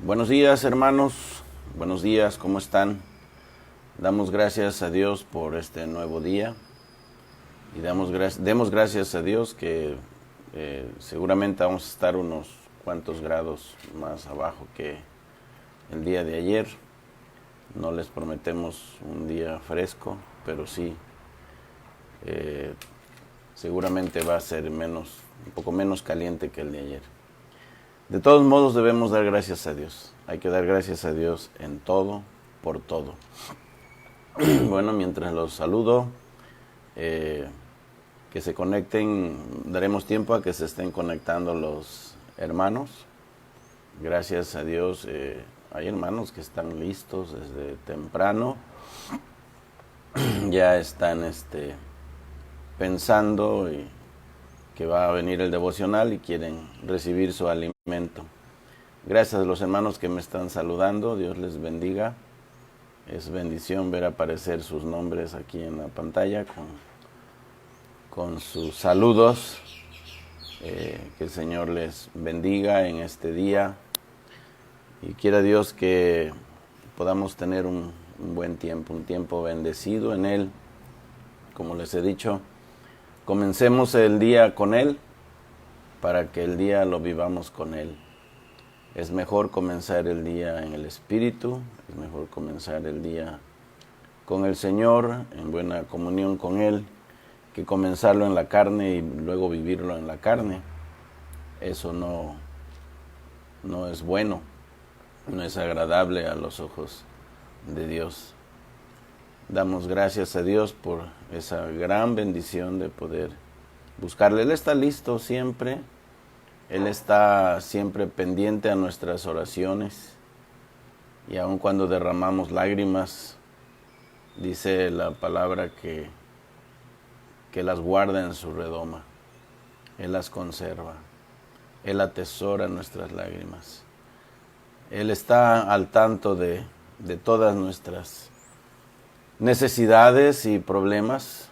Buenos días, hermanos, buenos días, ¿cómo están? Damos gracias a Dios por este nuevo día y demos gracias a Dios que seguramente vamos a estar unos cuantos grados más abajo que el día de ayer. No les prometemos un día fresco, pero sí, seguramente va a ser un poco menos caliente que el de ayer. De todos modos debemos dar gracias a Dios. Hay que dar gracias a Dios en todo, por todo. Bueno, mientras los saludo, que se conecten, daremos tiempo a que se estén conectando los hermanos. Gracias a Dios, hay hermanos que están listos desde temprano. Ya están pensando que va a venir el devocional y quieren recibir su alimento. Gracias a los hermanos que me están saludando, Dios les bendiga. Es bendición ver aparecer sus nombres aquí en la pantalla con sus saludos. Que el Señor les bendiga en este día y quiera Dios que podamos tener un buen tiempo, un tiempo bendecido en Él. Como les he dicho, comencemos el día con Él para que el día lo vivamos con Él. Es mejor comenzar el día en el Espíritu, es mejor comenzar el día con el Señor, en buena comunión con Él, que comenzarlo en la carne y luego vivirlo en la carne. Eso no es bueno, no es agradable a los ojos de Dios. Damos gracias a Dios por esa gran bendición de poder buscarle. Él está listo siempre. Él está siempre pendiente a nuestras oraciones y aun cuando derramamos lágrimas, dice la palabra que las guarda en su redoma. Él las conserva. Él atesora nuestras lágrimas. Él está al tanto de todas nuestras necesidades y problemas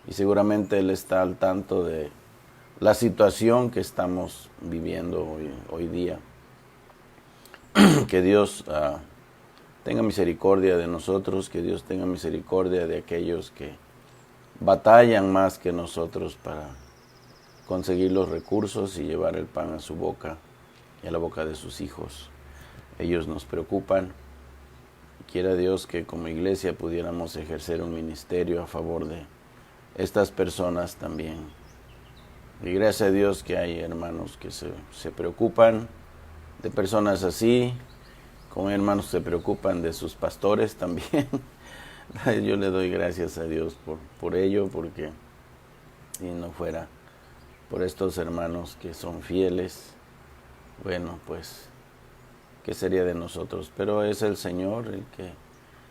y seguramente Él está al tanto de la situación que estamos viviendo hoy día. Que Dios tenga misericordia de nosotros, que Dios tenga misericordia de aquellos que batallan más que nosotros para conseguir los recursos y llevar el pan a su boca y a la boca de sus hijos. Ellos nos preocupan. Quiera Dios que como iglesia pudiéramos ejercer un ministerio a favor de estas personas también. Y gracias a Dios que hay hermanos que se preocupan de personas así, como hermanos que se preocupan de sus pastores también. Yo le doy gracias a Dios por ello, porque si no fuera por estos hermanos que son fieles, bueno, pues, ¿qué sería de nosotros? Pero es el Señor el que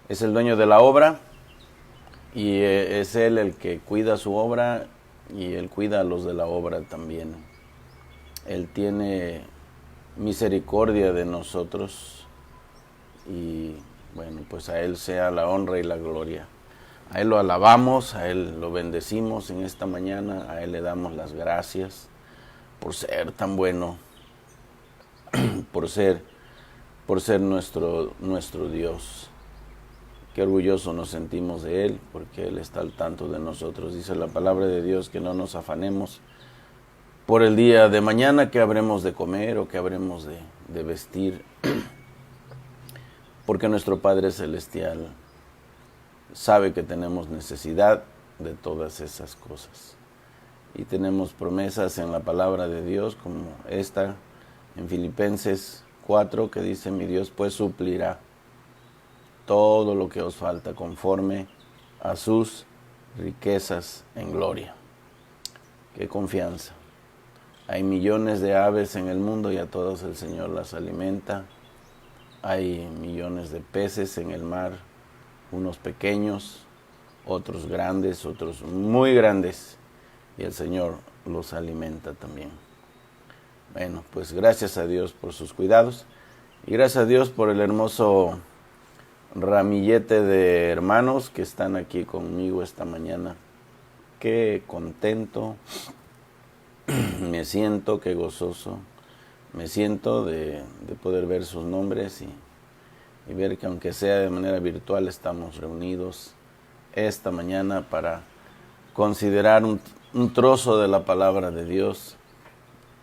es el dueño de la obra y es Él el que cuida su obra y Él cuida a los de la obra también. Él tiene misericordia de nosotros y bueno, pues a Él sea la honra y la gloria. A Él lo alabamos, a Él lo bendecimos en esta mañana, a Él le damos las gracias por ser tan bueno, por ser nuestro Dios. Qué orgulloso nos sentimos de Él, porque Él está al tanto de nosotros. Dice la palabra de Dios que no nos afanemos por el día de mañana, que habremos de comer o que habremos de vestir, porque nuestro Padre Celestial sabe que tenemos necesidad de todas esas cosas. Y tenemos promesas en la palabra de Dios, como esta en Filipenses 4, que dice: mi Dios pues suplirá todo lo que os falta conforme a sus riquezas en gloria. Qué confianza. Hay millones de aves en el mundo y a todas el Señor las alimenta. Hay millones de peces en el mar, unos pequeños, otros grandes, otros muy grandes, y el Señor los alimenta también. Bueno, pues gracias a Dios por sus cuidados y gracias a Dios por el hermoso ramillete de hermanos que están aquí conmigo esta mañana. Qué contento me siento, qué gozoso me siento de poder ver sus nombres y ver que aunque sea de manera virtual estamos reunidos esta mañana para considerar un trozo de la palabra de Dios.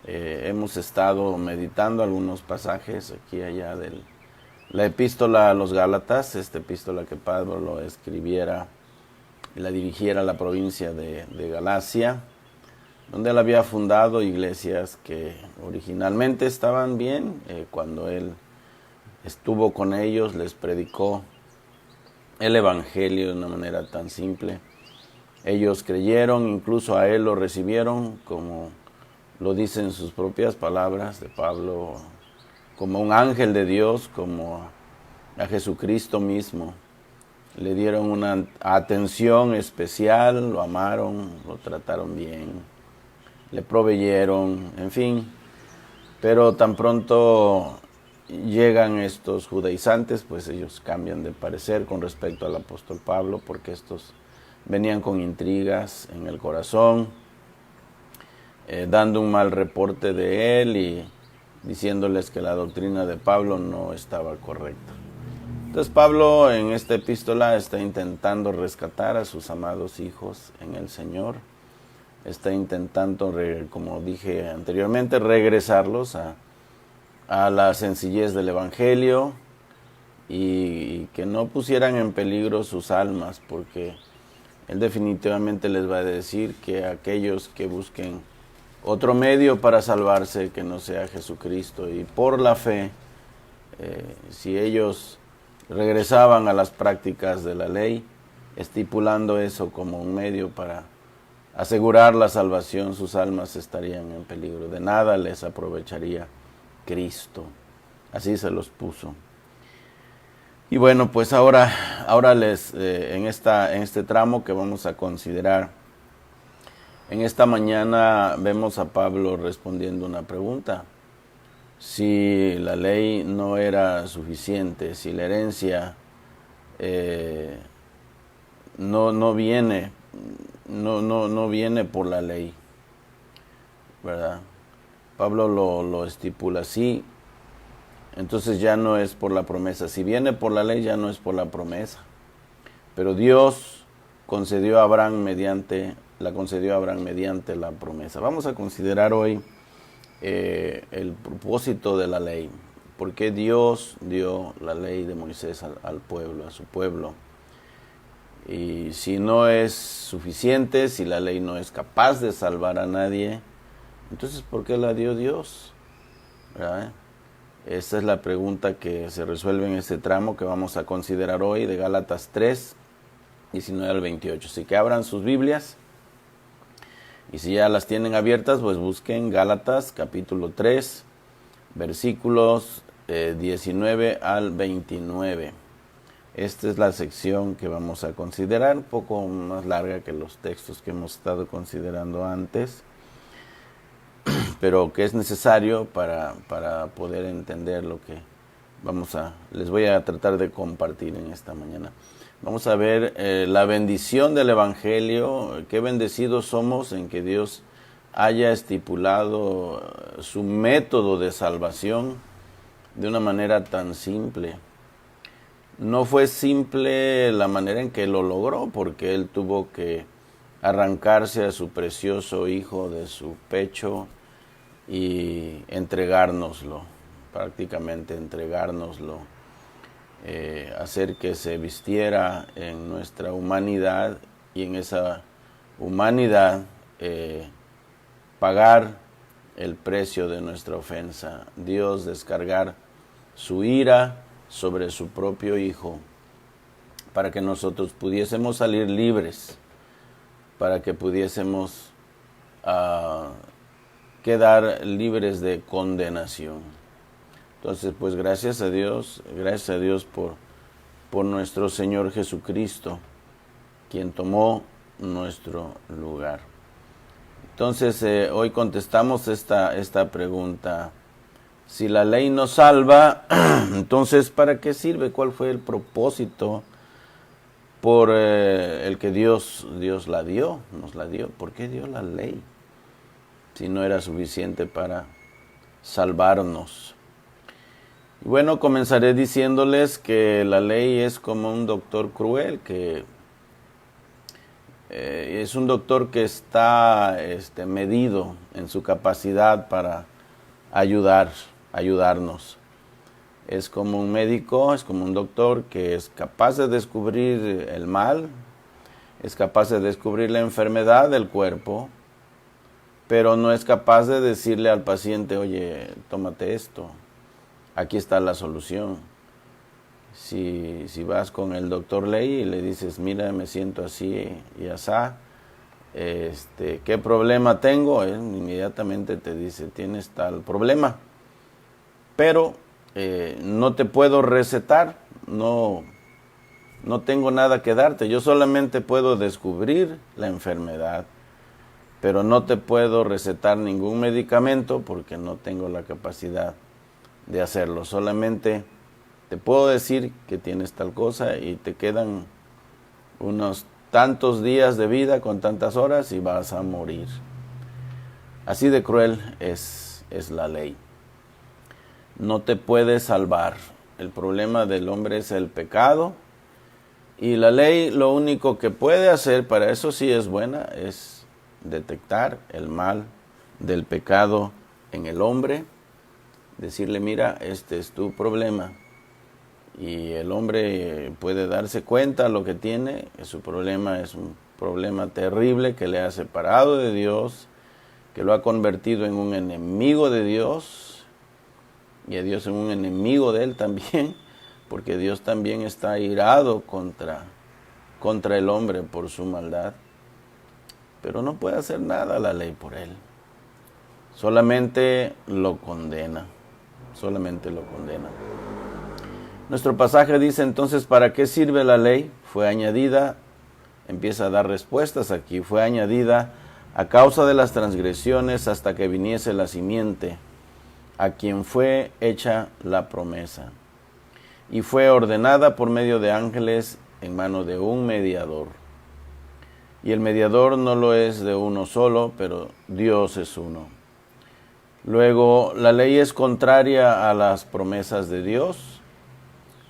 Hemos estado meditando algunos pasajes aquí y allá de la epístola a los Gálatas, esta epístola que Pablo escribiera y la dirigiera a la provincia de Galacia, donde él había fundado iglesias que originalmente estaban bien. Cuando él estuvo con ellos, les predicó el evangelio de una manera tan simple. Ellos creyeron, incluso a él lo recibieron, como lo dicen sus propias palabras de Pablo, como un ángel de Dios, como a Jesucristo mismo. Le dieron una atención especial, lo amaron, lo trataron bien, le proveyeron, en fin. Pero tan pronto llegan estos judaizantes, pues ellos cambian de parecer con respecto al apóstol Pablo, porque estos venían con intrigas en el corazón, dando un mal reporte de él y diciéndoles que la doctrina de Pablo no estaba correcta. Entonces Pablo en esta epístola está intentando rescatar a sus amados hijos en el Señor, está intentando, como dije anteriormente, regresarlos a la sencillez del Evangelio y que no pusieran en peligro sus almas, porque él definitivamente les va a decir que aquellos que busquen otro medio para salvarse que no sea Jesucristo, y por la fe, si ellos regresaban a las prácticas de la ley, estipulando eso como un medio para asegurar la salvación, sus almas estarían en peligro. De nada les aprovecharía Cristo. Así se los puso. Y bueno, pues ahora en este tramo que vamos a considerar, en esta mañana vemos a Pablo respondiendo una pregunta. Si la ley no era suficiente, si la herencia no viene por la ley, ¿verdad? Pablo lo estipula así. Entonces ya no es por la promesa. Si viene por la ley, ya no es por la promesa. Pero Dios concedió a Abraham mediante la promesa. Vamos a considerar hoy el propósito de la ley. ¿Por qué Dios dio la ley de Moisés al pueblo, a su pueblo? Y si no es suficiente, si la ley no es capaz de salvar a nadie, entonces ¿por qué la dio Dios? ¿Verdad? Esta es la pregunta que se resuelve en este tramo que vamos a considerar hoy, de Gálatas 3, 19 al 28. Así que abran sus Biblias, y si ya las tienen abiertas, pues busquen Gálatas capítulo 3, versículos 19 al 29. Esta es la sección que vamos a considerar, un poco más larga que los textos que hemos estado considerando antes, pero que es necesario para poder entender lo que les voy a tratar de compartir en esta mañana. Vamos a ver la bendición del Evangelio, qué bendecidos somos en que Dios haya estipulado su método de salvación de una manera tan simple. No fue simple la manera en que lo logró, porque Él tuvo que arrancarse a su precioso Hijo de su pecho y entregárnoslo, prácticamente entregárnoslo, hacer que se vistiera en nuestra humanidad y en esa humanidad pagar el precio de nuestra ofensa. Dios descargar su ira sobre su propio Hijo para que nosotros pudiésemos salir libres, para que pudiésemos quedar libres de condenación. Entonces, pues gracias a Dios por nuestro Señor Jesucristo, quien tomó nuestro lugar. Entonces, hoy contestamos esta pregunta. Si la ley nos salva, entonces, ¿para qué sirve? ¿Cuál fue el propósito por el que Dios nos la dio? ¿Por qué dio la ley? Si no era suficiente para salvarnos. Y bueno, comenzaré diciéndoles que la ley es como un doctor cruel, que es un doctor que está medido en su capacidad para ayudarnos. Es como un médico, es como un doctor que es capaz de descubrir el mal, es capaz de descubrir la enfermedad del cuerpo, pero no es capaz de decirle al paciente, oye, tómate esto, aquí está la solución. Si vas con el doctor Ley y le dices, mira, me siento así y asá, ¿qué problema tengo? Él inmediatamente te dice, tienes tal problema, pero no te puedo recetar, no tengo nada que darte, yo solamente puedo descubrir la enfermedad, pero no te puedo recetar ningún medicamento porque no tengo la capacidad de hacerlo, solamente te puedo decir que tienes tal cosa y te quedan unos tantos días de vida con tantas horas y vas a morir. Así de cruel es la ley. No te puede salvar. El problema del hombre es el pecado y la ley lo único que puede hacer, para eso sí es buena, es detectar el mal del pecado en el hombre, decirle, mira, este es tu problema. Y el hombre puede darse cuenta de lo que tiene, su problema es un problema terrible que le ha separado de Dios, que lo ha convertido en un enemigo de Dios, y a Dios en un enemigo de él también, porque Dios también está airado contra el hombre por su maldad. Pero no puede hacer nada la ley por él. Solamente lo condena. Solamente lo condena. Nuestro pasaje dice entonces, ¿para qué sirve la ley? Fue añadida, empieza a dar respuestas aquí, fue añadida a causa de las transgresiones hasta que viniese la simiente, a quien fue hecha la promesa. Y fue ordenada por medio de ángeles en mano de un mediador. Y el mediador no lo es de uno solo, pero Dios es uno. Luego, ¿la ley es contraria a las promesas de Dios?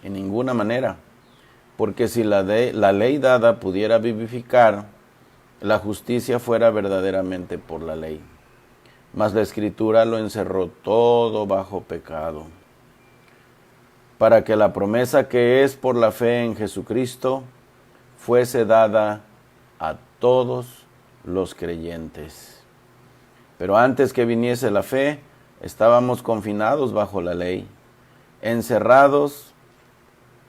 En ninguna manera. Porque si la ley dada pudiera vivificar, la justicia fuera verdaderamente por la ley. Mas la Escritura lo encerró todo bajo pecado, para que la promesa que es por la fe en Jesucristo fuese dada a todos los creyentes. Pero antes que viniese la fe, estábamos confinados bajo la ley, encerrados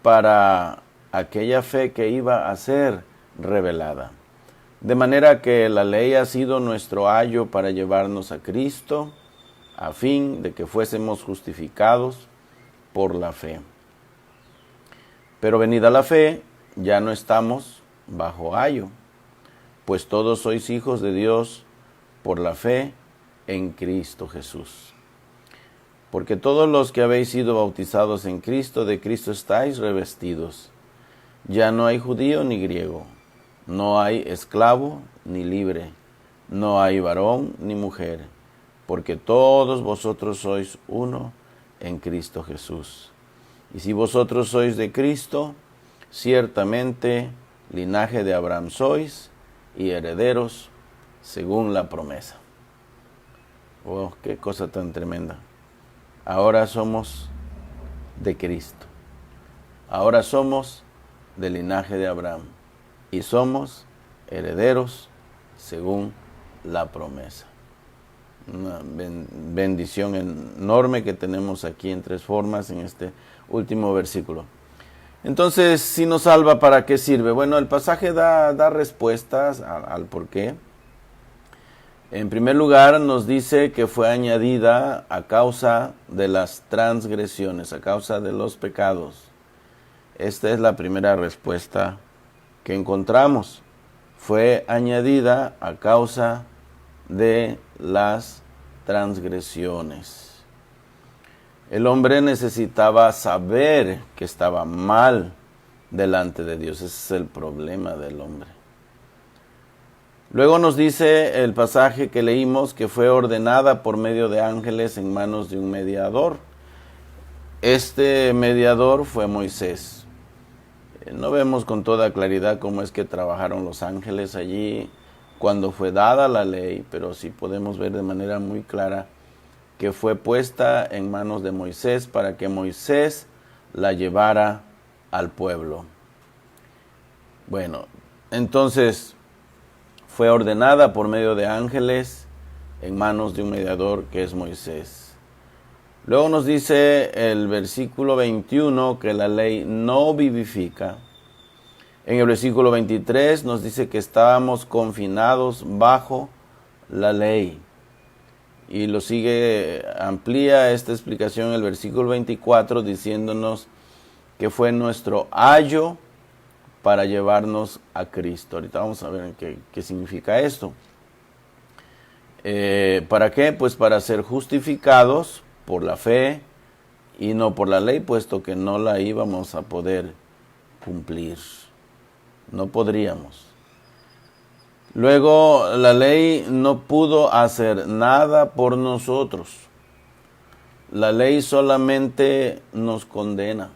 para aquella fe que iba a ser revelada. De manera que la ley ha sido nuestro ayo para llevarnos a Cristo, a fin de que fuésemos justificados por la fe. Pero venida la fe, ya no estamos bajo ayo, pues todos sois hijos de Dios por la fe en Cristo Jesús. Porque todos los que habéis sido bautizados en Cristo, de Cristo estáis revestidos. Ya no hay judío ni griego, no hay esclavo ni libre, no hay varón ni mujer, porque todos vosotros sois uno en Cristo Jesús. Y si vosotros sois de Cristo, ciertamente linaje de Abraham sois y herederos según la promesa. Oh, qué cosa tan tremenda. Ahora somos de Cristo. Ahora somos del linaje de Abraham. Y somos herederos según la promesa. Una bendición enorme que tenemos aquí en tres formas en este último versículo. Entonces, si nos salva, ¿para qué sirve? Bueno, el pasaje da respuestas al por qué. En primer lugar, nos dice que fue añadida a causa de las transgresiones, a causa de los pecados. Esta es la primera respuesta que encontramos. Fue añadida a causa de las transgresiones. El hombre necesitaba saber que estaba mal delante de Dios. Ese es el problema del hombre. Luego nos dice el pasaje que leímos que fue ordenada por medio de ángeles en manos de un mediador. Este mediador fue Moisés. No vemos con toda claridad cómo es que trabajaron los ángeles allí cuando fue dada la ley, pero sí podemos ver de manera muy clara que fue puesta en manos de Moisés para que Moisés la llevara al pueblo. Bueno, entonces fue ordenada por medio de ángeles en manos de un mediador que es Moisés. Luego nos dice el versículo 21 que la ley no vivifica. En el versículo 23 nos dice que estábamos confinados bajo la ley. Y lo sigue, amplía esta explicación el versículo 24 diciéndonos que fue nuestro ayo para llevarnos a Cristo. Ahorita vamos a ver qué significa esto. ¿Para qué? Pues para ser justificados por la fe y no por la ley, puesto que no la íbamos a poder cumplir. No podríamos. Luego, la ley no pudo hacer nada por nosotros. La ley solamente nos condena.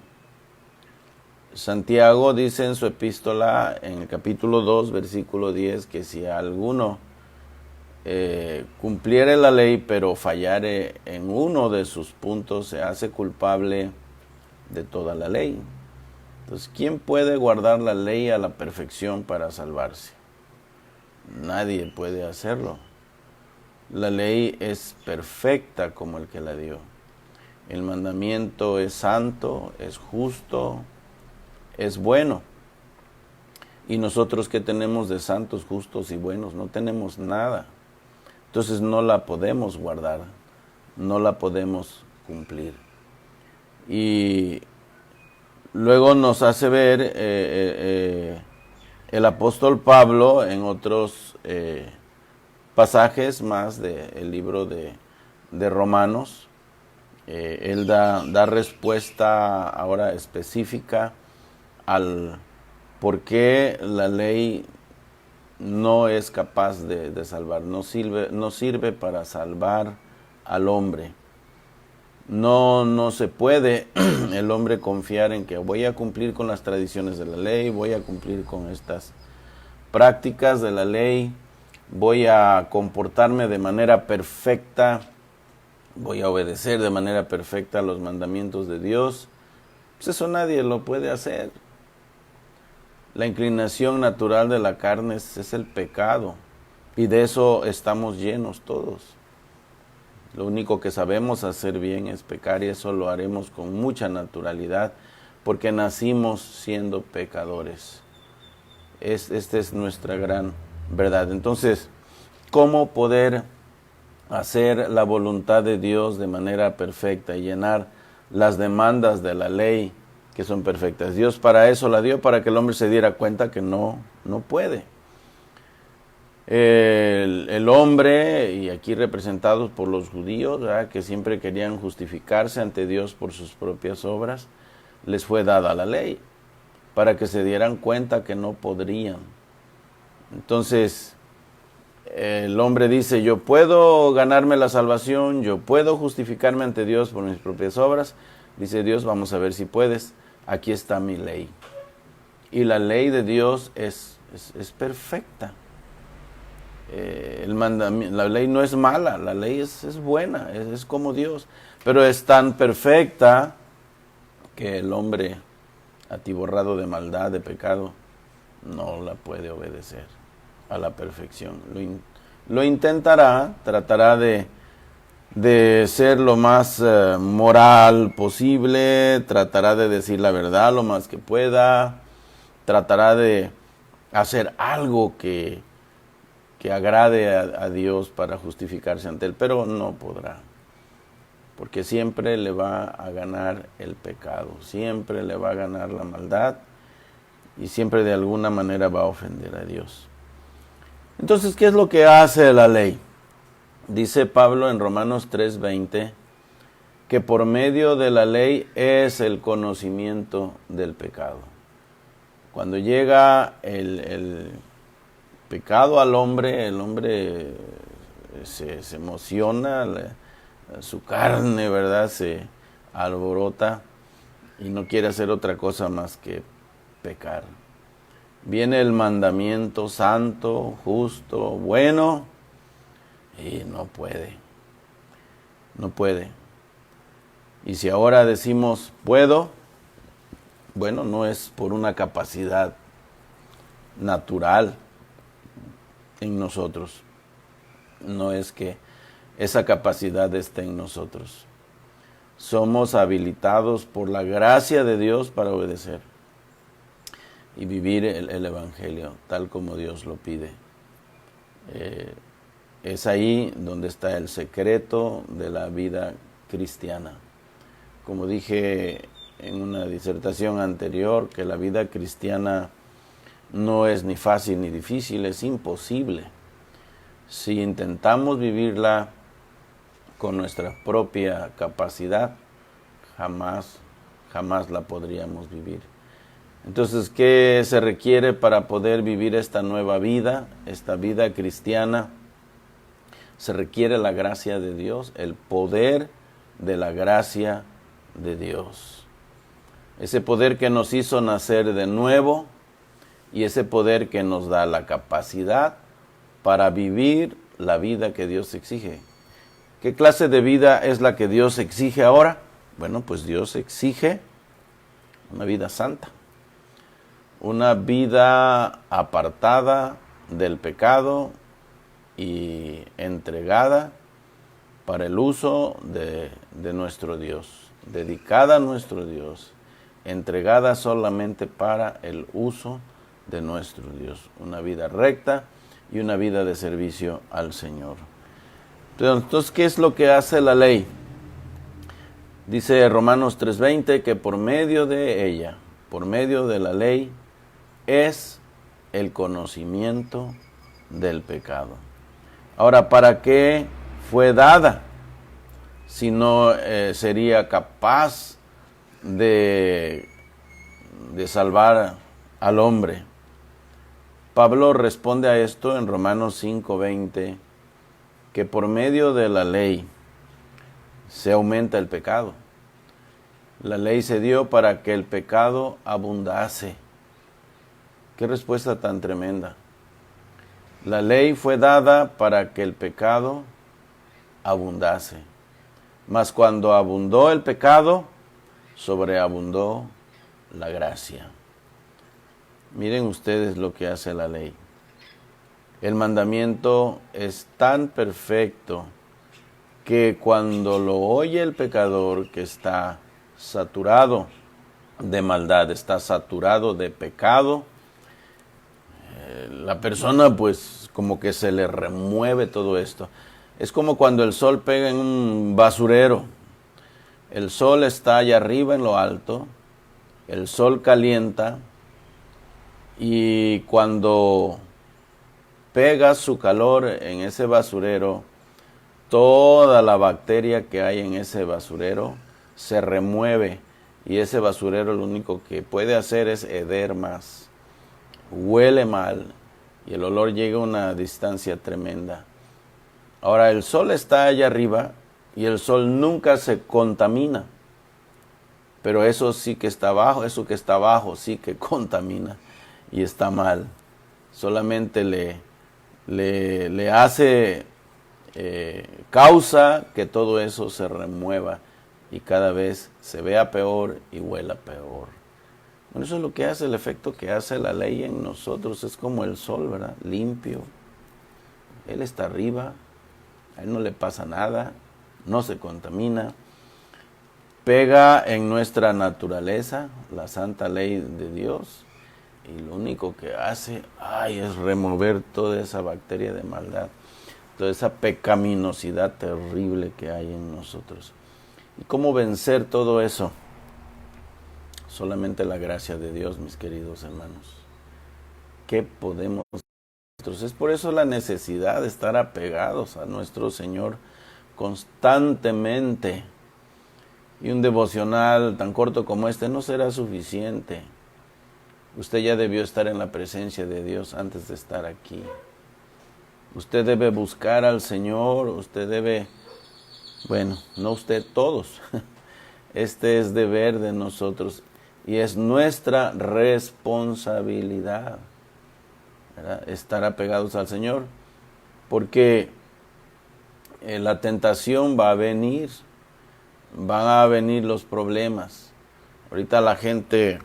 Santiago dice en su epístola, en el capítulo 2, versículo 10, que si alguno cumpliere la ley, pero fallare en uno de sus puntos, se hace culpable de toda la ley. Entonces, ¿quién puede guardar la ley a la perfección para salvarse? Nadie puede hacerlo. La ley es perfecta como el que la dio. El mandamiento es santo, es justo, es bueno. Y nosotros, ¿qué tenemos de santos, justos y buenos? No tenemos nada. Entonces no la podemos guardar, no la podemos cumplir. Y luego nos hace ver el apóstol Pablo en otros pasajes más del libro de Romanos. Él da respuesta ahora específica al por qué la ley no es capaz de salvar, no sirve para salvar al hombre. No se puede el hombre confiar en que voy a cumplir con las tradiciones de la ley, voy a cumplir con estas prácticas de la ley, voy a comportarme de manera perfecta, voy a obedecer de manera perfecta los mandamientos de Dios. Pues eso nadie lo puede hacer. La inclinación natural de la carne es el pecado, y de eso estamos llenos todos. Lo único que sabemos hacer bien es pecar, y eso lo haremos con mucha naturalidad, porque nacimos siendo pecadores. Esta es nuestra gran verdad. Entonces, ¿cómo poder hacer la voluntad de Dios de manera perfecta y llenar las demandas de la ley que son perfectas? Dios para eso la dio, para que el hombre se diera cuenta que no puede. El hombre, y aquí representados por los judíos, ¿verdad?, que siempre querían justificarse ante Dios por sus propias obras, les fue dada la ley para que se dieran cuenta que no podrían. Entonces, el hombre dice, yo puedo ganarme la salvación, yo puedo justificarme ante Dios por mis propias obras. Dice Dios, vamos a ver si puedes, aquí está mi ley. Y la ley de Dios es perfecta. La ley no es mala, la ley es buena, es como Dios, pero es tan perfecta que el hombre atiborrado de maldad, de pecado, no la puede obedecer a la perfección. Lo intentará, tratará de ser lo más moral posible, tratará de decir la verdad lo más que pueda, tratará de hacer algo que agrade a Dios para justificarse ante Él, pero no podrá, porque siempre le va a ganar el pecado, siempre le va a ganar la maldad, y siempre de alguna manera va a ofender a Dios. Entonces, ¿qué es lo que hace la ley? Dice Pablo en Romanos 3:20, que por medio de la ley es el conocimiento del pecado. Cuando llega pecado al hombre, el hombre se emociona, su carne, ¿verdad?, se alborota y no quiere hacer otra cosa más que pecar. Viene el mandamiento santo, justo, bueno, y no puede. Y si ahora decimos puedo, bueno, no es por una capacidad natural en nosotros. No es que esa capacidad esté en nosotros. Somos habilitados por la gracia de Dios para obedecer y vivir el Evangelio tal como Dios lo pide. Es ahí donde está el secreto de la vida cristiana. Como dije en una disertación anterior, que la vida cristiana no es ni fácil ni difícil, es imposible. Si intentamos vivirla con nuestra propia capacidad, jamás la podríamos vivir. Entonces, ¿qué se requiere para poder vivir esta nueva vida, esta vida cristiana? Se requiere la gracia de Dios, el poder de la gracia de Dios. Ese poder que nos hizo nacer de nuevo y ese poder que nos da la capacidad para vivir la vida que Dios exige. ¿Qué clase de vida es la que Dios exige ahora? Bueno, pues Dios exige una vida santa, una vida apartada del pecado y entregada para el uso de nuestro Dios, dedicada a nuestro Dios, entregada solamente para el uso de nuestro Dios, una vida recta y una vida de servicio al Señor. Entonces, ¿qué es lo que hace la ley? Dice Romanos 3:20 que por medio de ella, por medio de la ley, es el conocimiento del pecado. Ahora, ¿para qué fue dada? Si no sería capaz de salvar al hombre. Pablo responde a esto en Romanos 5:20, que por medio de la ley se aumenta el pecado. La ley se dio para que el pecado abundase. Qué respuesta tan tremenda. La ley fue dada para que el pecado abundase. Mas cuando abundó el pecado, sobreabundó la gracia. Miren ustedes lo que hace la ley. El mandamiento es tan perfecto que cuando lo oye el pecador que está saturado de maldad, está saturado de pecado, la persona pues como que se le remueve todo esto. Es como cuando el sol pega en un basurero. El sol está allá arriba en lo alto, el sol calienta y cuando pega su calor en ese basurero, toda la bacteria que hay en ese basurero se remueve y ese basurero lo único que puede hacer es heder más. Huele mal y el olor llega a una distancia tremenda. Ahora el sol está allá arriba y el sol nunca se contamina, pero eso sí que está abajo, eso que está abajo sí que contamina y está mal. Solamente le hace causa que todo eso se remueva y cada vez se vea peor y huela peor. Bueno, eso es lo que hace, el efecto que hace la ley en nosotros. Es como el sol, ¿verdad? Limpio. Él está arriba, a él no le pasa nada, no se contamina. Pega en nuestra naturaleza la santa ley de Dios y lo único que hace es remover toda esa bacteria de maldad, toda esa pecaminosidad terrible que hay en nosotros. ¿Y cómo vencer todo eso? Solamente la gracia de Dios, mis queridos hermanos. ¿Qué podemos hacer? Es por eso la necesidad de estar apegados a nuestro Señor constantemente. Y un devocional tan corto como este no será suficiente. Necesitamos estar apegados a nuestro Señor constantemente. Y un devocional tan corto como este no será suficiente. Necesitamos Usted ya debió estar en la presencia de Dios antes de estar aquí. Usted debe buscar al Señor, usted debe, bueno, no usted, todos. Este es deber de nosotros y es nuestra responsabilidad, ¿verdad? Estar apegados al Señor, porque la tentación va a venir, van a venir los problemas. Ahorita la gente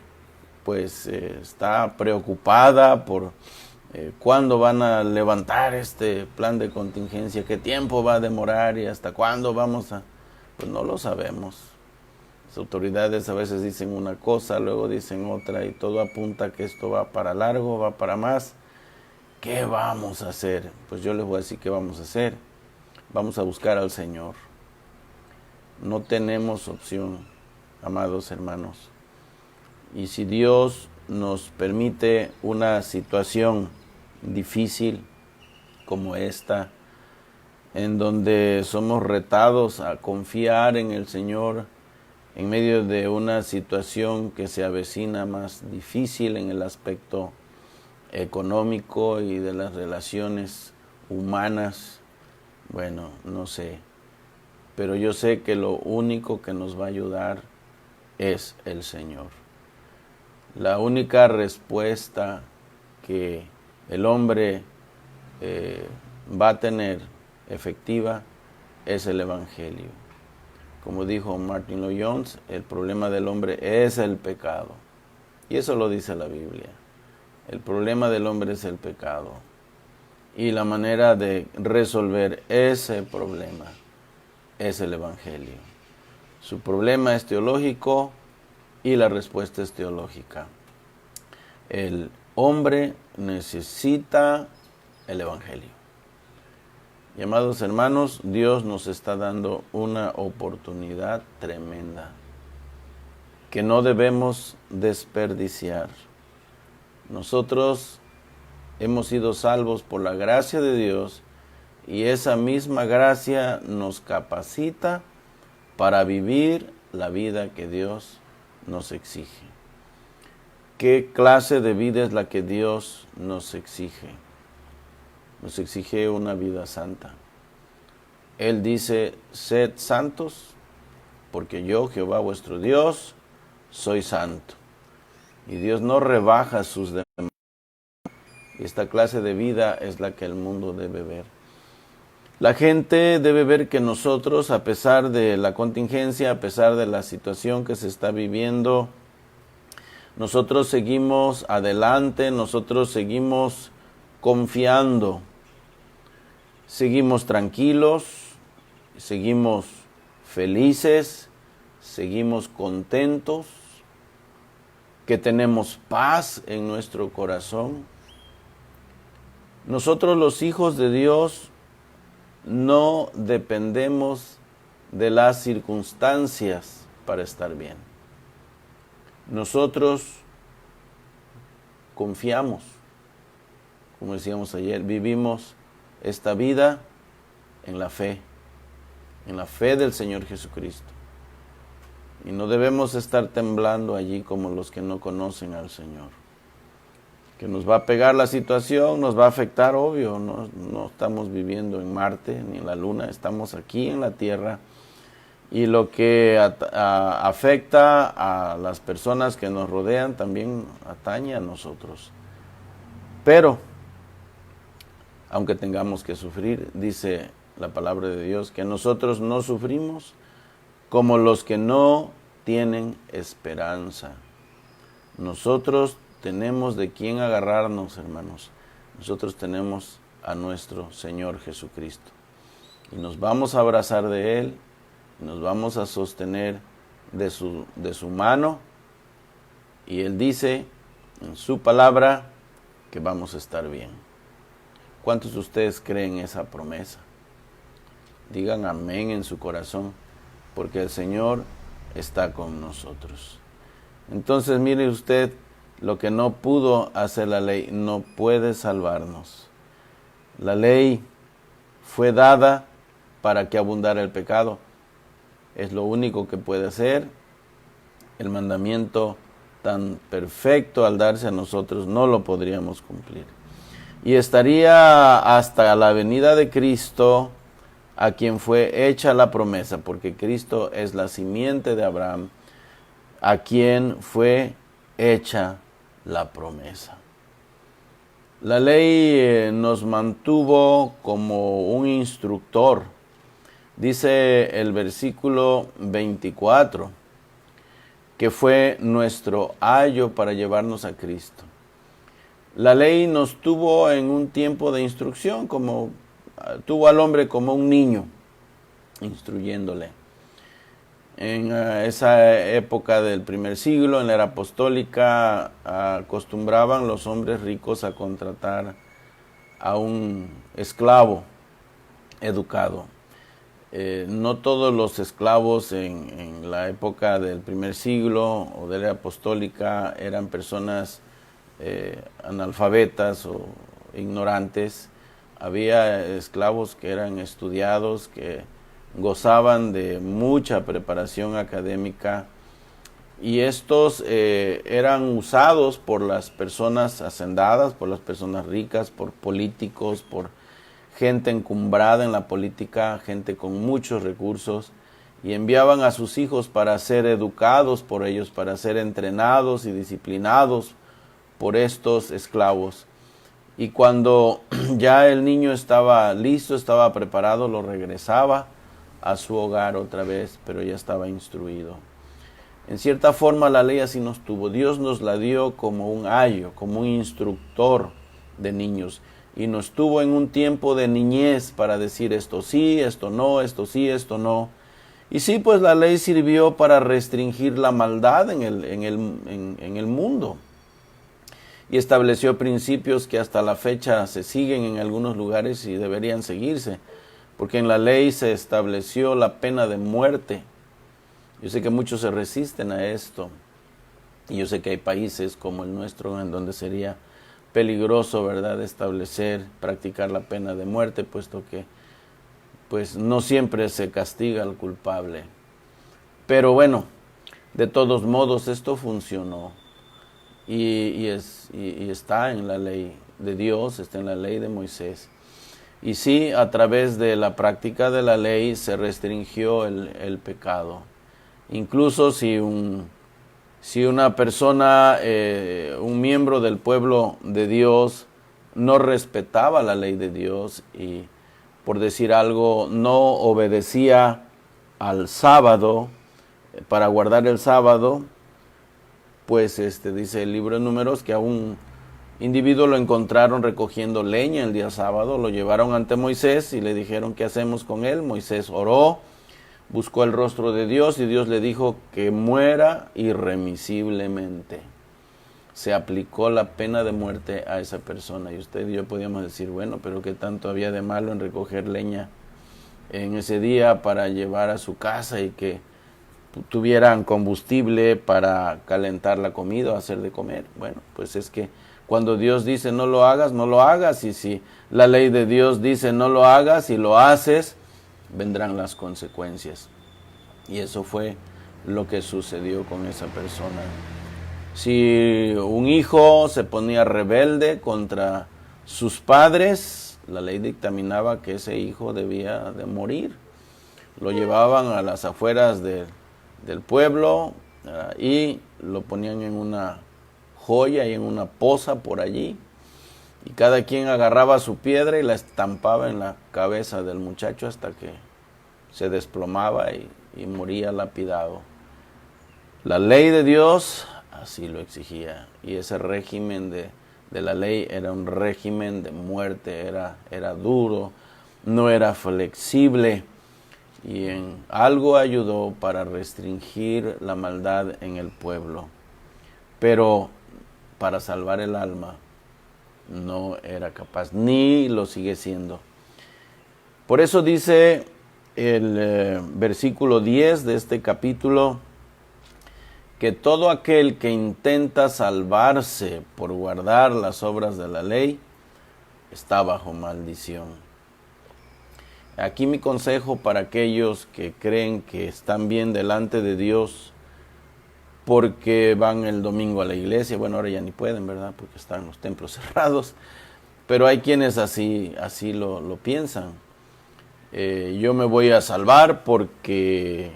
pues está preocupada por cuándo van a levantar este plan de contingencia, qué tiempo va a demorar y hasta cuándo vamos a... Pues no lo sabemos. Las autoridades a veces dicen una cosa, luego dicen otra y todo apunta a que esto va para largo, va para más. ¿Qué vamos a hacer? Pues yo les voy a decir qué vamos a hacer. Vamos a buscar al Señor. No tenemos opción, amados hermanos. Y si Dios nos permite una situación difícil como esta, en donde somos retados a confiar en el Señor en medio de una situación que se avecina más difícil en el aspecto económico y de las relaciones humanas, bueno, no sé, pero yo sé que lo único que nos va a ayudar es el Señor. La única respuesta que el hombre va a tener efectiva es el Evangelio. Como dijo Martin Lloyd-Jones, el problema del hombre es el pecado. Y eso lo dice la Biblia. El problema del hombre es el pecado. Y la manera de resolver ese problema es el Evangelio. Su problema es teológico y la respuesta es teológica. El hombre necesita el Evangelio. Y amados hermanos, Dios nos está dando una oportunidad tremenda que no debemos desperdiciar. Nosotros hemos sido salvos por la gracia de Dios y esa misma gracia nos capacita para vivir la vida que Dios nos exige. ¿Qué clase de vida es la que Dios nos exige? Nos exige una vida santa. Él dice, sed santos, porque yo, Jehová vuestro Dios, soy santo. Y Dios no rebaja sus demás. Y esta clase de vida es la que el mundo debe ver. La gente debe ver que nosotros, a pesar de la contingencia, a pesar de la situación que se está viviendo, nosotros seguimos adelante, nosotros seguimos confiando, seguimos tranquilos, seguimos felices, seguimos contentos, que tenemos paz en nuestro corazón. Nosotros los hijos de Dios no dependemos de las circunstancias para estar bien. Nosotros confiamos, como decíamos ayer, vivimos esta vida en la fe del Señor Jesucristo. Y no debemos estar temblando allí como los que no conocen al Señor. Que nos va a pegar la situación, nos va a afectar, obvio, no estamos viviendo en Marte ni en la Luna, estamos aquí en la Tierra. Y lo que afecta a las personas que nos rodean también atañe a nosotros. Pero, aunque tengamos que sufrir, dice la palabra de Dios, que nosotros no sufrimos como los que no tienen esperanza. Nosotros tenemos de quién agarrarnos, hermanos. Nosotros tenemos a nuestro Señor Jesucristo. Y nos vamos a abrazar de Él, nos vamos a sostener de su mano. Y Él dice en su palabra que vamos a estar bien. ¿Cuántos de ustedes creen esa promesa? Digan amén en su corazón, porque el Señor está con nosotros. Entonces, mire usted, lo que no pudo hacer la ley no puede salvarnos. La ley fue dada para que abundara el pecado. Es lo único que puede hacer. El mandamiento tan perfecto al darse a nosotros, no lo podríamos cumplir. Y estaría hasta la venida de Cristo, a quien fue hecha la promesa, porque Cristo es la simiente de Abraham, a quien fue hecha la promesa. La ley nos mantuvo como un instructor. Dice el versículo 24, que fue nuestro ayo para llevarnos a Cristo. La ley nos tuvo en un tiempo de instrucción, como tuvo al hombre como un niño, instruyéndole. En esa época del primer siglo, en la era apostólica, acostumbraban los hombres ricos a contratar a un esclavo educado. No todos los esclavos en la época del primer siglo o de la era apostólica eran personas analfabetas o ignorantes. Había esclavos que eran estudiados, que gozaban de mucha preparación académica, y estos eran usados por las personas hacendadas, por las personas ricas, por políticos, por gente encumbrada en la política, gente con muchos recursos, y enviaban a sus hijos para ser educados por ellos, para ser entrenados y disciplinados por estos esclavos. Y cuando ya el niño estaba listo, estaba preparado, lo regresaba a su hogar otra vez, pero ya estaba instruido. En cierta forma la ley así nos tuvo. Dios nos la dio como un ayo, como un instructor de niños, y nos tuvo en un tiempo de niñez para decir esto sí, esto no, esto sí, esto no. Y sí, pues la ley sirvió para restringir la maldad en el mundo, y estableció principios que hasta la fecha se siguen en algunos lugares y deberían seguirse, porque en la ley se estableció la pena de muerte. Yo sé que muchos se resisten a esto, y yo sé que hay países como el nuestro en donde sería peligroso, ¿verdad?, practicar la pena de muerte, puesto que pues no siempre se castiga al culpable. Pero bueno, de todos modos esto funcionó, y está en la ley de Dios, está en la ley de Moisés. Y sí, a través de la práctica de la ley se restringió el pecado. Incluso si una persona, un miembro del pueblo de Dios, no respetaba la ley de Dios y, por decir algo, no obedecía al sábado, para guardar el sábado, pues dice el libro de Números que a un individuo lo encontraron recogiendo leña el día sábado, lo llevaron ante Moisés y le dijeron, ¿qué hacemos con él? Moisés oró, buscó el rostro de Dios, y Dios le dijo que muera irremisiblemente. Se aplicó la pena de muerte a esa persona. Y usted y yo podíamos decir, bueno, pero ¿qué tanto había de malo en recoger leña en ese día para llevar a su casa y que tuvieran combustible para calentar la comida o hacer de comer? Bueno, pues es que cuando Dios dice no lo hagas, no lo hagas, y si la ley de Dios dice no lo hagas y lo haces, vendrán las consecuencias. Y eso fue lo que sucedió con esa persona. Si un hijo se ponía rebelde contra sus padres, la ley dictaminaba que ese hijo debía de morir. Lo llevaban a las afueras del pueblo y lo ponían en una joya y en una poza por allí, y cada quien agarraba su piedra y la estampaba en la cabeza del muchacho hasta que se desplomaba y moría lapidado. La ley de Dios así lo exigía, y ese régimen de la ley era un régimen de muerte, era duro, no era flexible, y en algo ayudó para restringir la maldad en el pueblo, pero para salvar el alma no era capaz, ni lo sigue siendo. Por eso dice el versículo 10 de este capítulo, que todo aquel que intenta salvarse por guardar las obras de la ley está bajo maldición. Aquí mi consejo para aquellos que creen que están bien delante de Dios porque van el domingo a la iglesia. Bueno, ahora ya ni pueden, ¿verdad? Porque están los templos cerrados. Pero hay quienes así lo piensan. Yo me voy a salvar porque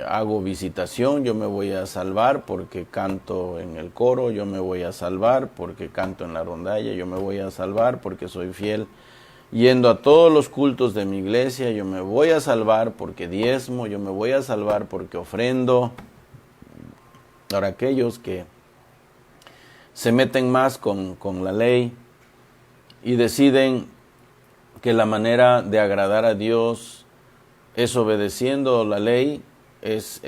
hago visitación, yo me voy a salvar porque canto en el coro, yo me voy a salvar porque canto en la rondalla, yo me voy a salvar porque soy fiel yendo a todos los cultos de mi iglesia, yo me voy a salvar porque diezmo, yo me voy a salvar porque ofrendo. Ahora, aquellos que se meten más con la ley y deciden que la manera de agradar a Dios es obedeciendo la ley, es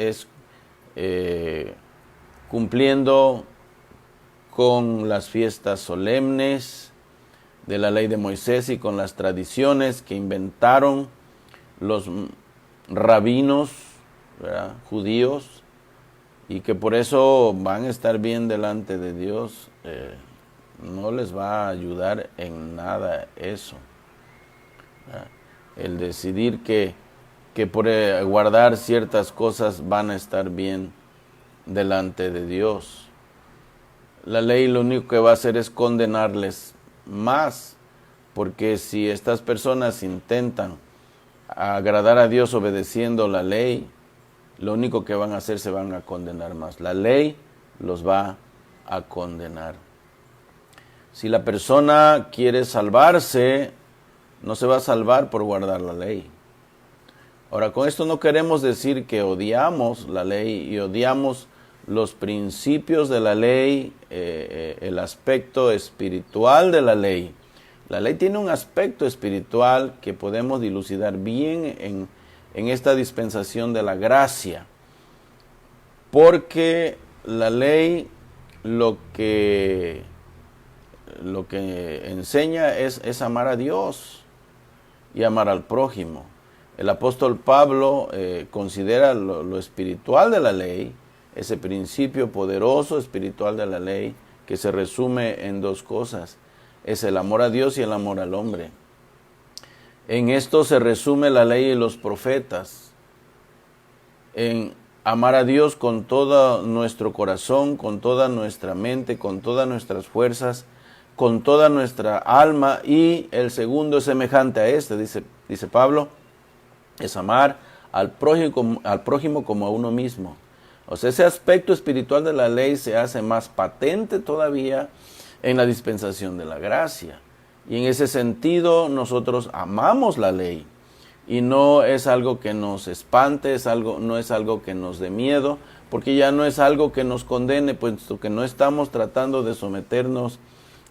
cumpliendo con las fiestas solemnes de la ley de Moisés y con las tradiciones que inventaron los rabinos, ¿verdad?, judíos, y que por eso van a estar bien delante de Dios. No les va a ayudar en nada eso. El decidir que por guardar ciertas cosas van a estar bien delante de Dios. La ley lo único que va a hacer es condenarles más, porque si estas personas intentan agradar a Dios obedeciendo la ley, lo único que van a hacer, se van a condenar más. La ley los va a condenar. Si la persona quiere salvarse, no se va a salvar por guardar la ley. Ahora, con esto no queremos decir que odiamos la ley y odiamos los principios de la ley, el aspecto espiritual de la ley. La ley tiene un aspecto espiritual que podemos dilucidar bien en esta dispensación de la gracia, porque la ley lo que enseña es amar a Dios y amar al prójimo. El apóstol Pablo considera lo espiritual de la ley, ese principio poderoso espiritual de la ley, que se resume en dos cosas: es el amor a Dios y el amor al hombre. En esto se resume la ley y los profetas, en amar a Dios con todo nuestro corazón, con toda nuestra mente, con todas nuestras fuerzas, con toda nuestra alma, y el segundo es semejante a este, dice Pablo, es amar al prójimo como a uno mismo. O sea, ese aspecto espiritual de la ley se hace más patente todavía en la dispensación de la gracia. Y en ese sentido nosotros amamos la ley. Y no es algo que nos espante, no es algo que nos dé miedo, porque ya no es algo que nos condene, puesto que no estamos tratando de someternos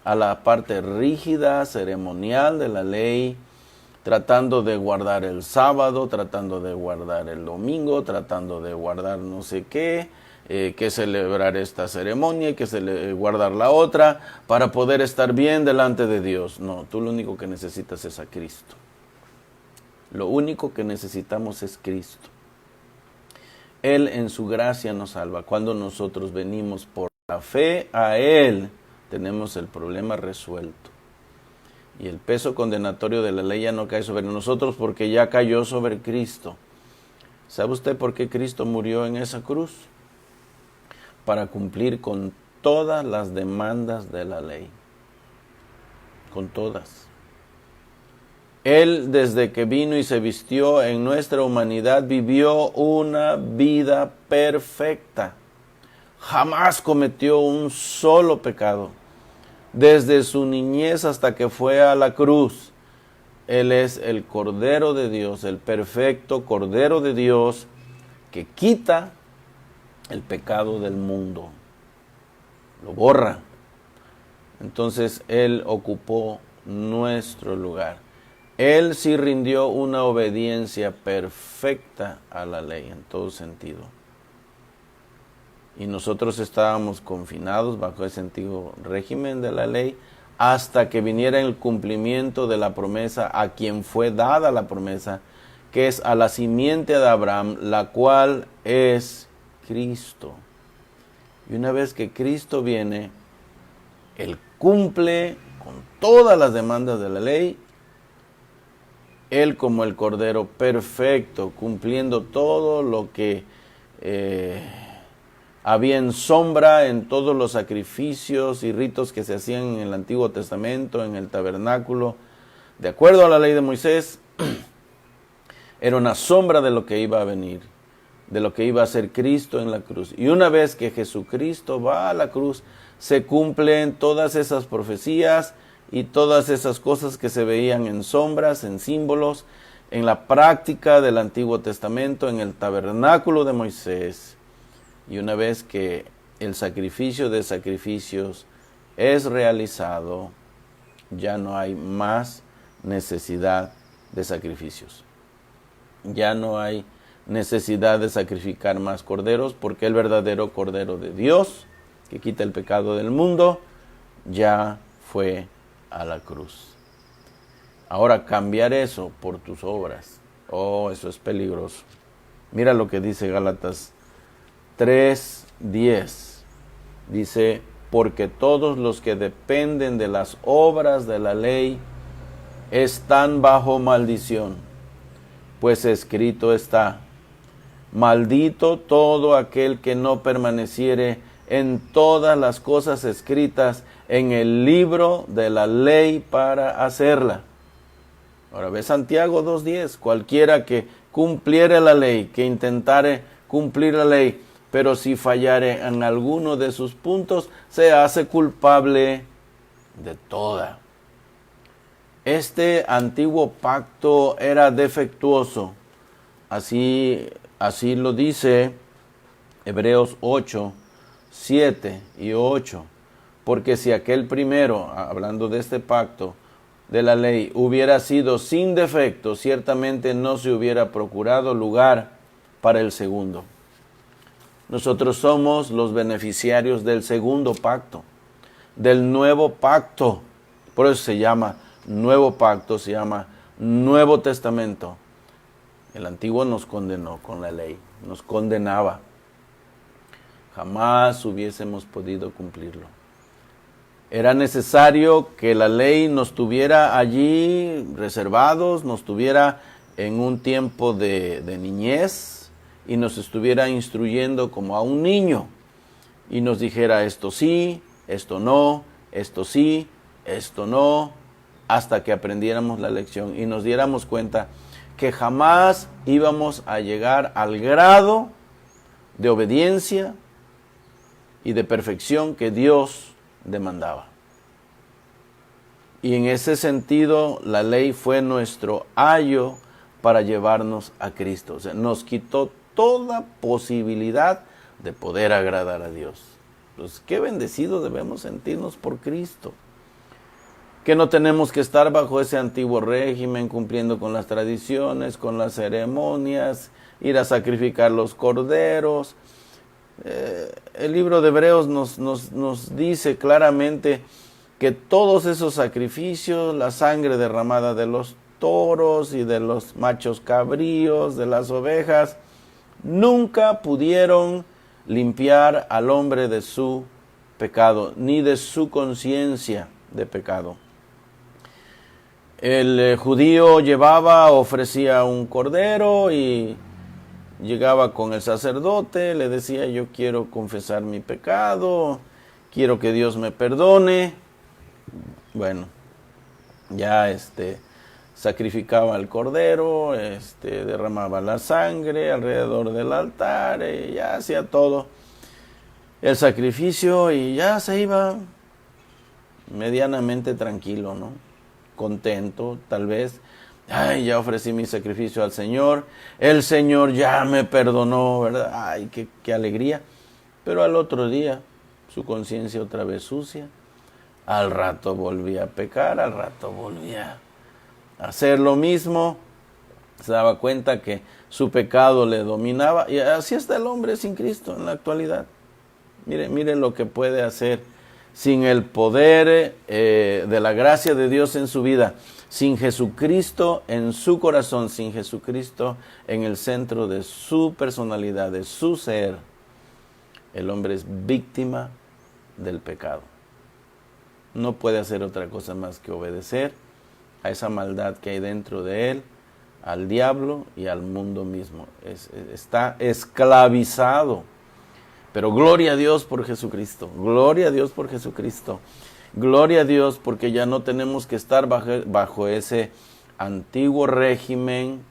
a la parte rígida, ceremonial de la ley, tratando de guardar el sábado, tratando de guardar el domingo, tratando de guardar no sé qué, que celebrar esta ceremonia, que guardar la otra, para poder estar bien delante de Dios. No, tú lo único que necesitas es a Cristo. Lo único que necesitamos es Cristo. Él en su gracia nos salva. Cuando nosotros venimos por la fe a Él, tenemos el problema resuelto. Y el peso condenatorio de la ley ya no cae sobre nosotros, porque ya cayó sobre Cristo. ¿Sabe usted por qué Cristo murió en esa cruz? Para cumplir con todas las demandas de la ley. Con todas. Él, desde que vino y se vistió en nuestra humanidad, vivió una vida perfecta. Jamás cometió un solo pecado. Desde su niñez hasta que fue a la cruz, Él es el Cordero de Dios, el perfecto Cordero de Dios, que quita el pecado del mundo, lo borra. Entonces Él ocupó nuestro lugar. Él sí rindió una obediencia perfecta a la ley en todo sentido. Y nosotros estábamos confinados bajo ese antiguo régimen de la ley hasta que viniera el cumplimiento de la promesa a quien fue dada la promesa, que es a la simiente de Abraham, la cual es Cristo. Y una vez que Cristo viene, Él cumple con todas las demandas de la ley. Él como el Cordero perfecto, cumpliendo todo lo que había en sombra en todos los sacrificios y ritos que se hacían en el Antiguo Testamento, en el tabernáculo. De acuerdo a la ley de Moisés, era una sombra de lo que iba a venir, de lo que iba a hacer Cristo en la cruz. Y una vez que Jesucristo va a la cruz, se cumplen todas esas profecías y todas esas cosas que se veían en sombras, en símbolos, en la práctica del Antiguo Testamento, en el tabernáculo de Moisés. Y una vez que el sacrificio de sacrificios es realizado, ya no hay más necesidad de sacrificios. Ya no hay necesidad de sacrificar más corderos, porque el verdadero Cordero de Dios, que quita el pecado del mundo, ya fue a la cruz. Ahora, cambiar eso por tus obras, eso es peligroso. Mira lo que dice Gálatas 3:10. Dice, porque todos los que dependen de las obras de la ley están bajo maldición, pues escrito está, maldito todo aquel que no permaneciere en todas las cosas escritas en el libro de la ley para hacerla. Ahora ve Santiago 2:10, cualquiera que cumpliere la ley, que intentare cumplir la ley, pero si fallare en alguno de sus puntos, se hace culpable de toda. Este antiguo pacto era defectuoso, así lo dice Hebreos 8:7 y 8, porque si aquel primero, hablando de este pacto de la ley, hubiera sido sin defecto, ciertamente no se hubiera procurado lugar para el segundo. Nosotros somos los beneficiarios del segundo pacto, del nuevo pacto. Por eso se llama nuevo pacto, se llama Nuevo Testamento. El antiguo nos condenó con la ley, nos condenaba. Jamás hubiésemos podido cumplirlo. Era necesario que la ley nos tuviera allí reservados, nos tuviera en un tiempo de niñez y nos estuviera instruyendo como a un niño y nos dijera esto sí, esto no, esto sí, esto no, hasta que aprendiéramos la lección y nos diéramos cuenta que jamás íbamos a llegar al grado de obediencia y de perfección que Dios demandaba. Y en ese sentido, la ley fue nuestro ayo para llevarnos a Cristo. O sea, nos quitó toda posibilidad de poder agradar a Dios. Pues qué bendecidos debemos sentirnos por Cristo. Que no tenemos que estar bajo ese antiguo régimen, cumpliendo con las tradiciones, con las ceremonias, ir a sacrificar los corderos. El libro de Hebreos nos dice claramente que todos esos sacrificios, la sangre derramada de los toros y de los machos cabríos, de las ovejas, nunca pudieron limpiar al hombre de su pecado, ni de su conciencia de pecado. El judío ofrecía un cordero y llegaba con el sacerdote, le decía, yo quiero confesar mi pecado, quiero que Dios me perdone. Bueno, ya sacrificaba el cordero, derramaba la sangre alrededor del altar, ya hacía todo el sacrificio y ya se iba medianamente tranquilo, ¿no? Contento, tal vez. Ay, ya ofrecí mi sacrificio al Señor, el Señor ya me perdonó, ¿verdad? Ay, qué alegría. Pero al otro día, su conciencia otra vez sucia, al rato volvía a pecar, al rato volvía a hacer lo mismo, se daba cuenta que su pecado le dominaba, y así está el hombre sin Cristo en la actualidad. Mire lo que puede hacer sin el poder de la gracia de Dios en su vida, sin Jesucristo en su corazón, sin Jesucristo en el centro de su personalidad, de su ser. El hombre es víctima del pecado. No puede hacer otra cosa más que obedecer a esa maldad que hay dentro de él, al diablo y al mundo mismo. Está esclavizado Pero gloria a Dios por Jesucristo, gloria a Dios por Jesucristo, gloria a Dios porque ya no tenemos que estar bajo ese antiguo régimen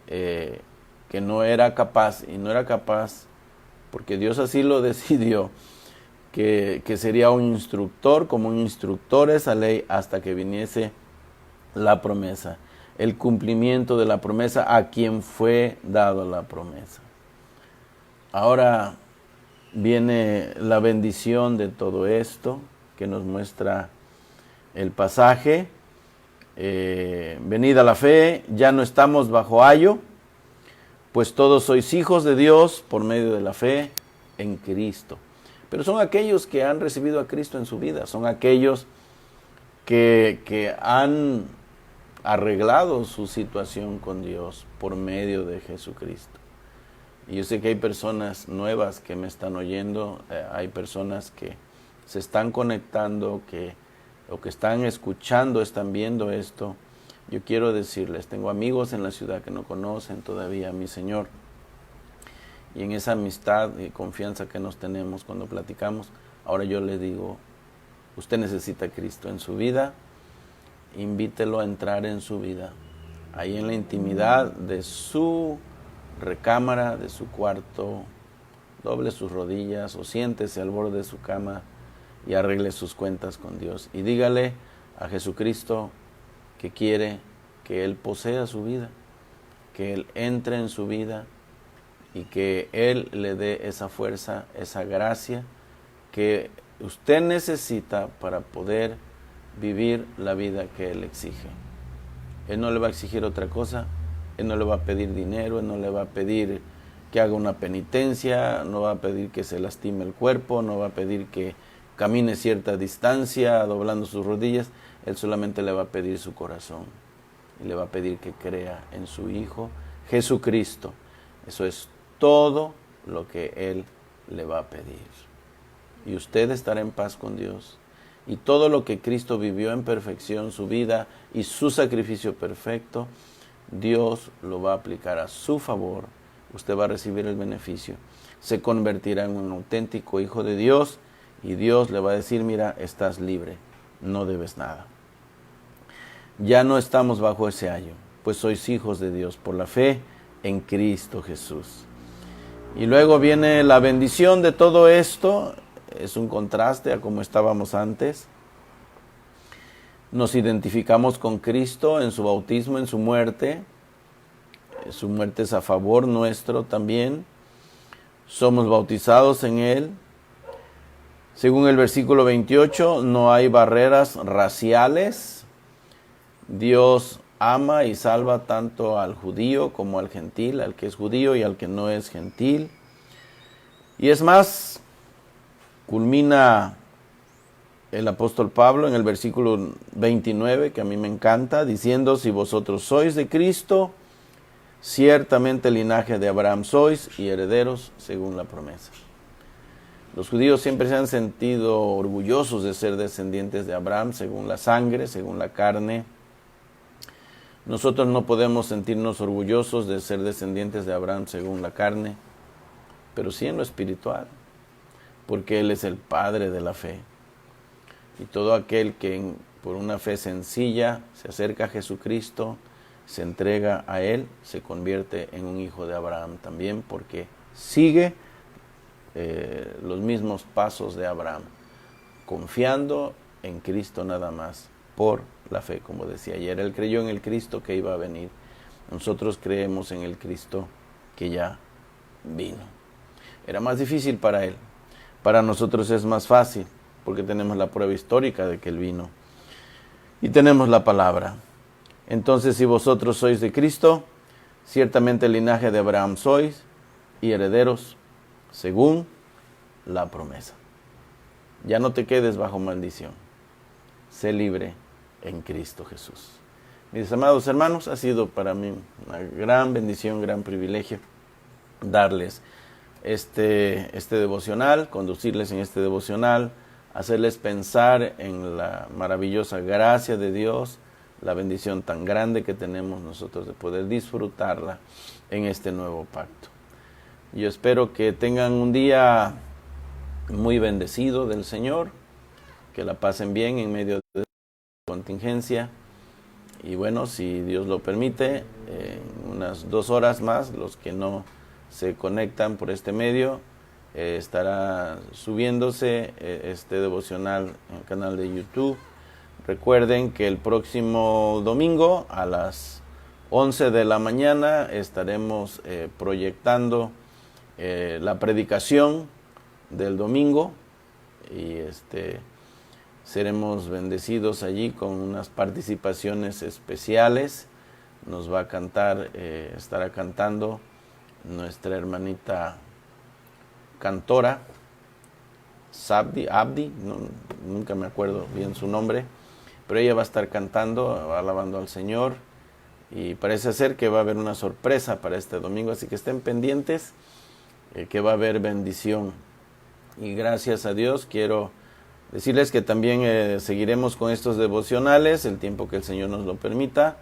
que no era capaz, y no era capaz porque Dios así lo decidió, que sería un instructor, como un instructor esa ley hasta que viniese la promesa, el cumplimiento de la promesa a quien fue dado la promesa. Ahora viene la bendición de todo esto que nos muestra el pasaje. Venida la fe, ya no estamos bajo ayo, pues todos sois hijos de Dios por medio de la fe en Cristo. Pero son aquellos que han recibido a Cristo en su vida, son aquellos que han arreglado su situación con Dios por medio de Jesucristo. Y yo sé que hay personas nuevas que me están oyendo, hay personas que se están conectando, o que están escuchando, están viendo esto. Yo quiero decirles, tengo amigos en la ciudad que no conocen todavía a mi Señor. Y en esa amistad y confianza que nos tenemos cuando platicamos, ahora yo le digo, usted necesita a Cristo en su vida, invítelo a entrar en su vida. Ahí en la intimidad de su recámara, de su cuarto, doble sus rodillas o siéntese al borde de su cama y arregle sus cuentas con Dios. Y dígale a Jesucristo que quiere que Él posea su vida, que Él entre en su vida y que Él le dé esa fuerza, esa gracia que usted necesita para poder vivir la vida que Él exige. Él no le va a exigir otra cosa, Él no le va a pedir dinero, Él no le va a pedir que haga una penitencia, no va a pedir que se lastime el cuerpo, no va a pedir que camine cierta distancia doblando sus rodillas. Él solamente le va a pedir su corazón y le va a pedir que crea en su Hijo Jesucristo. Eso es todo lo que Él le va a pedir. Y usted estará en paz con Dios. Y todo lo que Cristo vivió en perfección, su vida y su sacrificio perfecto, Dios lo va a aplicar a su favor. Usted va a recibir el beneficio. Se convertirá en un auténtico hijo de Dios y Dios le va a decir, mira, estás libre, no debes nada. Ya no estamos bajo ese ayo, pues sois hijos de Dios por la fe en Cristo Jesús. Y luego viene la bendición de todo esto. Es un contraste a como estábamos antes. Nos identificamos con Cristo en su bautismo, en su muerte. Su muerte es a favor nuestro también. Somos bautizados en Él. Según el versículo 28, no hay barreras raciales. Dios ama y salva tanto al judío como al gentil, al que es judío y al que no es gentil. Y es más, culmina el apóstol Pablo en el versículo 29, que a mí me encanta, diciendo, si vosotros sois de Cristo, ciertamente linaje de Abraham sois y herederos según la promesa. Los judíos siempre se han sentido orgullosos de ser descendientes de Abraham según la sangre, según la carne. Nosotros no podemos sentirnos orgullosos de ser descendientes de Abraham según la carne, pero sí en lo espiritual, porque Él es el Padre de la fe. Y todo aquel que por una fe sencilla se acerca a Jesucristo, se entrega a Él, se convierte en un hijo de Abraham también, porque sigue los mismos pasos de Abraham, confiando en Cristo nada más, por la fe, como decía ayer. Él creyó en el Cristo que iba a venir. Nosotros creemos en el Cristo que ya vino. Era más difícil para Él. Para nosotros es más fácil, porque tenemos la prueba histórica de que Él vino. Y tenemos la palabra. Entonces, si vosotros sois de Cristo, ciertamente el linaje de Abraham sois y herederos según la promesa. Ya no te quedes bajo maldición. Sé libre en Cristo Jesús. Mis amados hermanos, ha sido para mí una gran bendición, gran privilegio darles este devocional, conducirles en este devocional, hacerles pensar en la maravillosa gracia de Dios, la bendición tan grande que tenemos nosotros de poder disfrutarla en este nuevo pacto. Yo espero que tengan un día muy bendecido del Señor, que la pasen bien en medio de la contingencia. Y bueno, si Dios lo permite, unas 2 horas más, los que no se conectan por este medio, estará subiéndose este devocional en el canal de YouTube. Recuerden que el próximo domingo a las 11 de la mañana estaremos proyectando la predicación del domingo y seremos bendecidos allí con unas participaciones especiales. Nos va a cantar, estará cantando nuestra hermanita cantora, Abdi, nunca me acuerdo bien su nombre, pero ella va a estar cantando, alabando al Señor, y parece ser que va a haber una sorpresa para este domingo, así que estén pendientes, que va a haber bendición. Y gracias a Dios quiero decirles que también seguiremos con estos devocionales el tiempo que el Señor nos lo permita,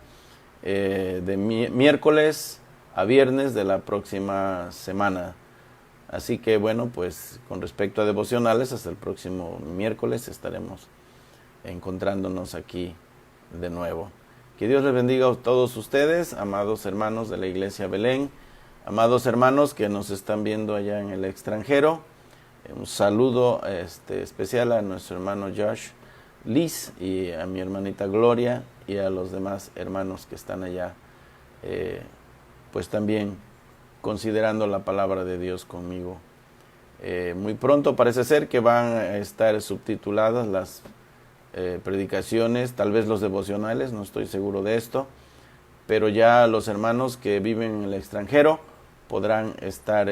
de miércoles a viernes de la próxima semana. Así que bueno, pues con respecto a devocionales, hasta el próximo miércoles estaremos encontrándonos aquí de nuevo. Que Dios les bendiga a todos ustedes, amados hermanos de la Iglesia Belén, amados hermanos que nos están viendo allá en el extranjero. Un saludo especial a nuestro hermano Josh Liz y a mi hermanita Gloria y a los demás hermanos que están allá, pues también considerando la palabra de Dios conmigo. Muy pronto parece ser que van a estar subtituladas las predicaciones, tal vez los devocionales, no estoy seguro de esto, pero ya los hermanos que viven en el extranjero podrán estar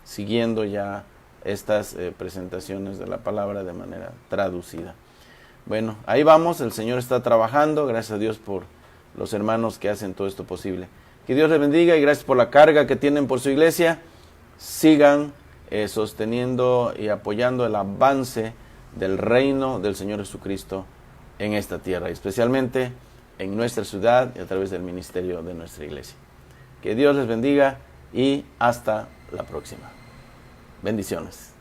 siguiendo ya estas presentaciones de la palabra de manera traducida. Bueno, ahí vamos, el Señor está trabajando, gracias a Dios por los hermanos que hacen todo esto posible. Que Dios les bendiga y gracias por la carga que tienen por su iglesia. Sigan sosteniendo y apoyando el avance del reino del Señor Jesucristo en esta tierra, especialmente en nuestra ciudad y a través del ministerio de nuestra iglesia. Que Dios les bendiga y hasta la próxima. Bendiciones.